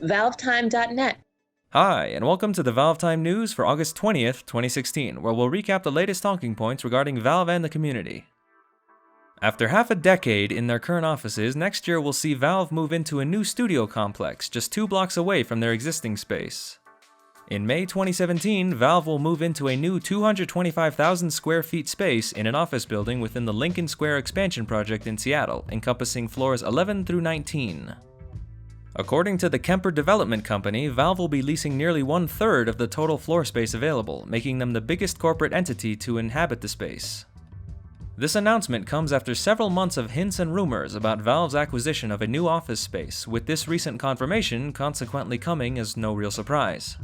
ValveTime.net. Hi, and welcome to the ValveTime news for August 20th, 2016, where we'll recap the latest talking points regarding Valve and the community. After half a decade in their current offices, next year we'll see Valve move into a new studio complex just 2 blocks away from their existing space. In May 2017, Valve will move into a new 225,000 square feet space in an office building within the Lincoln Square expansion project in Seattle, encompassing floors 11 through 19. According to the Kemper Development Company, Valve will be leasing nearly 1/3 of the total floor space available, making them the biggest corporate entity to inhabit the space. This announcement comes after several months of hints and rumors about Valve's acquisition of a new office space, with this recent confirmation consequently coming as no real surprise.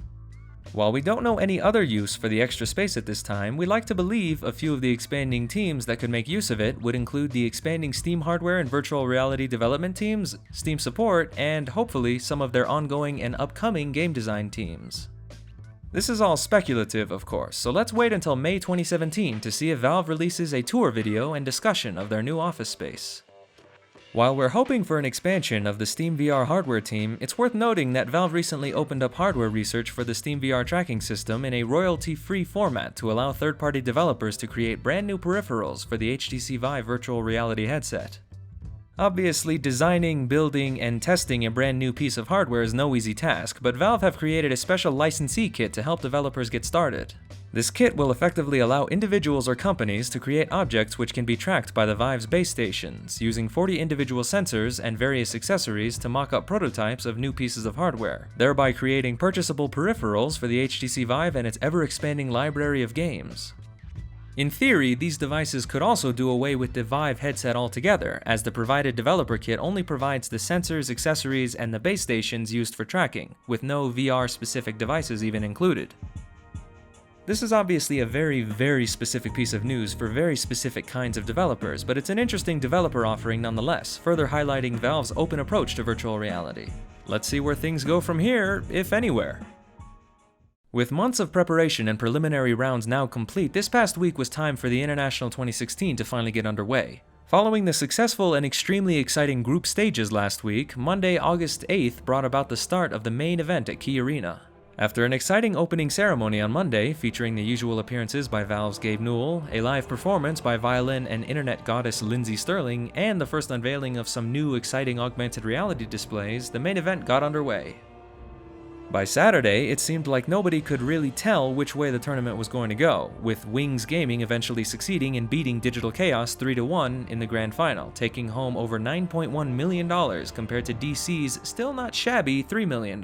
While we don't know any other use for the extra space at this time, we like to believe a few of the expanding teams that could make use of it would include the expanding Steam hardware and virtual reality development teams, Steam support, and hopefully some of their ongoing and upcoming game design teams. This is all speculative, of course, so let's wait until May 2017 to see if Valve releases a tour video and discussion of their new office space. While we're hoping for an expansion of the Steam VR hardware team, it's worth noting that Valve recently opened up hardware research for the Steam VR tracking system in a royalty-free format to allow third-party developers to create brand new peripherals for the HTC Vive virtual reality headset. Obviously, designing, building, and testing a brand new piece of hardware is no easy task, but Valve have created a special licensee kit to help developers get started. This kit will effectively allow individuals or companies to create objects which can be tracked by the Vive's base stations, using 40 individual sensors and various accessories to mock up prototypes of new pieces of hardware, thereby creating purchasable peripherals for the HTC Vive and its ever-expanding library of games. In theory, these devices could also do away with the Vive headset altogether, as the provided developer kit only provides the sensors, accessories, and the base stations used for tracking, with no VR-specific devices even included. This is obviously a very specific piece of news for very specific kinds of developers, but it's an interesting developer offering nonetheless, further highlighting Valve's open approach to virtual reality. Let's see where things go from here, if anywhere. With months of preparation and preliminary rounds now complete, this past week was time for the International 2016 to finally get underway. Following the successful and extremely exciting group stages last week, Monday, August 8th brought about the start of the main event at Key Arena. After an exciting opening ceremony on Monday, featuring the usual appearances by Valve's Gabe Newell, a live performance by violin and internet goddess Lindsey Sterling, and the first unveiling of some new exciting augmented reality displays, the main event got underway. By Saturday, it seemed like nobody could really tell which way the tournament was going to go, with Wings Gaming eventually succeeding in beating Digital Chaos 3-1 in the grand final, taking home over $9.1 million compared to DC's still not shabby $3 million.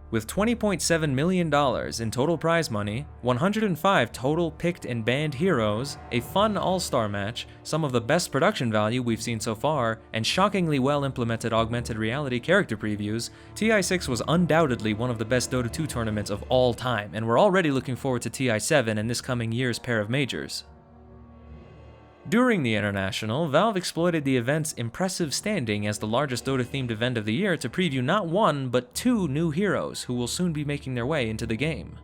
With $20.7 million in total prize money, 105 total picked and banned heroes, a fun all-star match, some of the best production value we've seen so far, and shockingly well-implemented augmented reality character previews, TI6 was undoubtedly one of the best Dota 2 tournaments of all time, and we're already looking forward to TI7 and this coming year's pair of majors. During the International, Valve exploited the event's impressive standing as the largest Dota-themed event of the year to preview not one, but 2 new heroes who will soon be making their way into the game.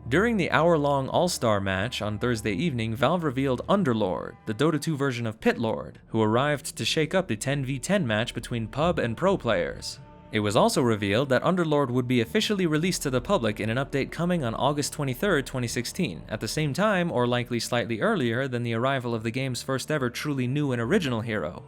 During the hour-long All-Star match on Thursday evening, Valve revealed Underlord, the Dota 2 version of Pitlord, who arrived to shake up the 10v10 match between pub and pro players. It was also revealed that Underlord would be officially released to the public in an update coming on August 23, 2016, at the same time or likely slightly earlier than the arrival of the game's first ever truly new and original hero.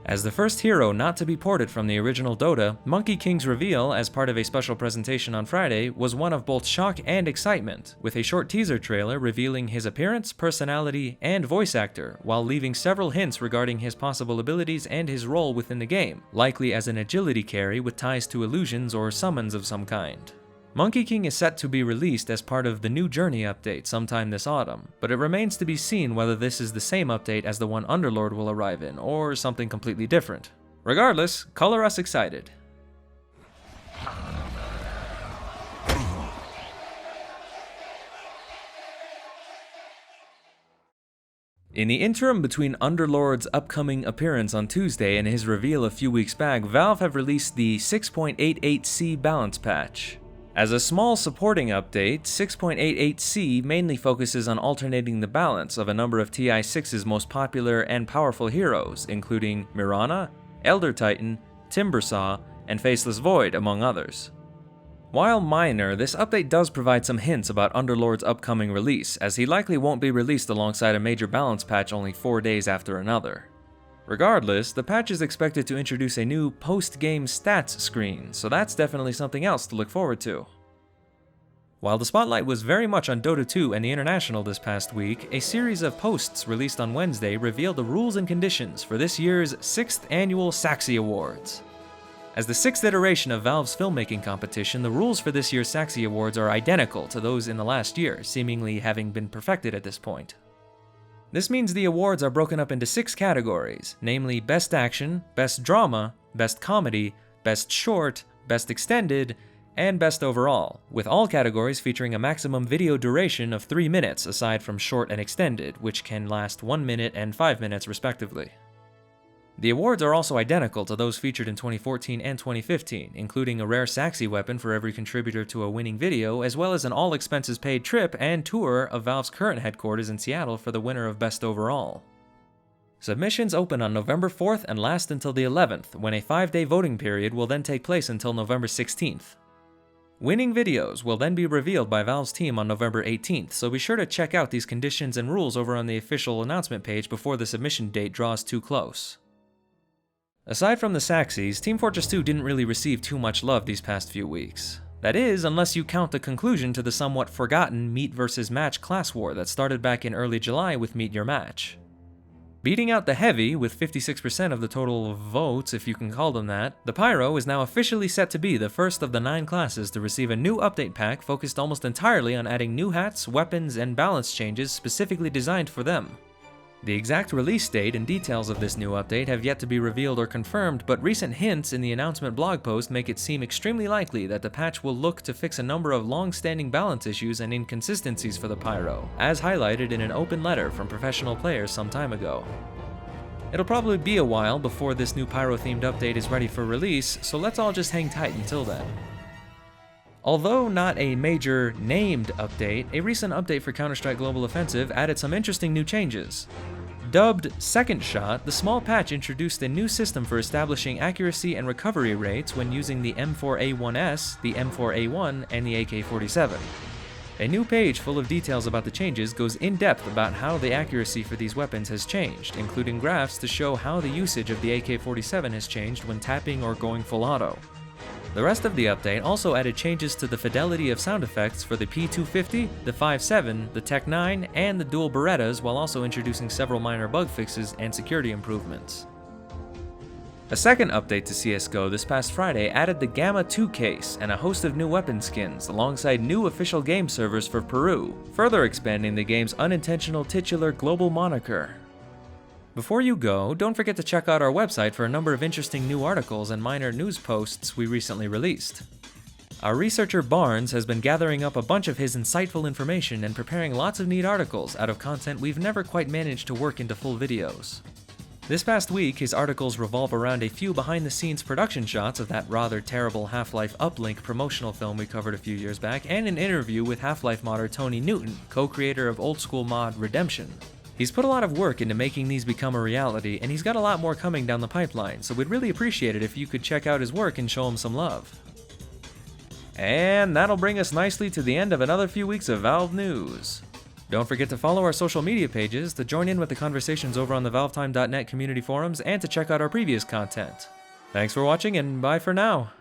As the first hero not to be ported from the original Dota, Monkey King's reveal as part of a special presentation on Friday was one of both shock and excitement, with a short teaser trailer revealing his appearance, personality, and voice actor, while leaving several hints regarding his possible abilities and his role within the game, likely as an agility carry with ties to illusions or summons of some kind. Monkey King is set to be released as part of the New Journey update sometime this autumn, but it remains to be seen whether this is the same update as the one Underlord will arrive in, or something completely different. Regardless, color us excited. In the interim between Underlord's upcoming appearance on Tuesday and his reveal a few weeks back, Valve have released the 6.88C balance patch. As a small supporting update, 6.88C mainly focuses on alternating the balance of a number of TI6's most popular and powerful heroes, including Mirana, Elder Titan, Timbersaw, and Faceless Void, among others. While minor, this update does provide some hints about Underlord's upcoming release, as he likely won't be released alongside a major balance patch only 4 days after another. Regardless, the patch is expected to introduce a new post-game stats screen, so that's definitely something else to look forward to. While the spotlight was very much on Dota 2 and the International this past week, a series of posts released on Wednesday revealed the rules and conditions for this year's 6th annual Saxxy Awards. As the 6th iteration of Valve's filmmaking competition, the rules for this year's Saxxy Awards are identical to those in the last year, seemingly having been perfected at this point. This means the awards are broken up into 6 categories, namely Best Action, Best Drama, Best Comedy, Best Short, Best Extended, and Best Overall, with all categories featuring a maximum video duration of 3 minutes aside from Short and Extended, which can last 1 minute and 5 minutes respectively. The awards are also identical to those featured in 2014 and 2015, including a rare Saxxy weapon for every contributor to a winning video, as well as an all-expenses-paid trip and tour of Valve's current headquarters in Seattle for the winner of Best Overall. Submissions open on November 4th and last until the 11th, when a 5-day voting period will then take place until November 16th. Winning videos will then be revealed by Valve's team on November 18th, so be sure to check out these conditions and rules over on the official announcement page before the submission date draws too close. Aside from the Saxxys, Team Fortress 2 didn't really receive too much love these past few weeks. That is, unless you count the conclusion to the somewhat forgotten Meet vs. Match class war that started back in early July with Meet Your Match. Beating out the Heavy with 56% of the total votes, if you can call them that, the Pyro is now officially set to be the first of the 9 classes to receive a new update pack focused almost entirely on adding new hats, weapons, and balance changes specifically designed for them. The exact release date and details of this new update have yet to be revealed or confirmed, but recent hints in the announcement blog post make it seem extremely likely that the patch will look to fix a number of long-standing balance issues and inconsistencies for the Pyro, as highlighted in an open letter from professional players some time ago. It'll probably be a while before this new Pyro-themed update is ready for release, so let's all just hang tight until then. Although not a major named update, a recent update for Counter-Strike Global Offensive added some interesting new changes. Dubbed Second Shot, the small patch introduced a new system for establishing accuracy and recovery rates when using the M4A1S, the M4A1, and the AK-47. A new page full of details about the changes goes in depth about how the accuracy for these weapons has changed, including graphs to show how the usage of the AK-47 has changed when tapping or going full auto. The rest of the update also added changes to the fidelity of sound effects for the P250, the 5.7, the Tech 9, and the dual Berettas, while also introducing several minor bug fixes and security improvements. A second update to CSGO this past Friday added the Gamma 2 case and a host of new weapon skins, alongside new official game servers for Peru, further expanding the game's unintentional titular global moniker. Before you go, don't forget to check out our website for a number of interesting new articles and minor news posts we recently released. Our researcher Barnes has been gathering up a bunch of his insightful information and preparing lots of neat articles out of content we've never quite managed to work into full videos. This past week, his articles revolve around a few behind-the-scenes production shots of that rather terrible Half-Life Uplink promotional film we covered a few years back, and an interview with Half-Life modder Tony Newton, co-creator of old-school mod Redemption. He's put a lot of work into making these become a reality, and he's got a lot more coming down the pipeline, so we'd really appreciate it if you could check out his work and show him some love. And that'll bring us nicely to the end of another few weeks of Valve news. Don't forget to follow our social media pages, to join in with the conversations over on the ValveTime.net community forums, and to check out our previous content. Thanks for watching, and bye for now.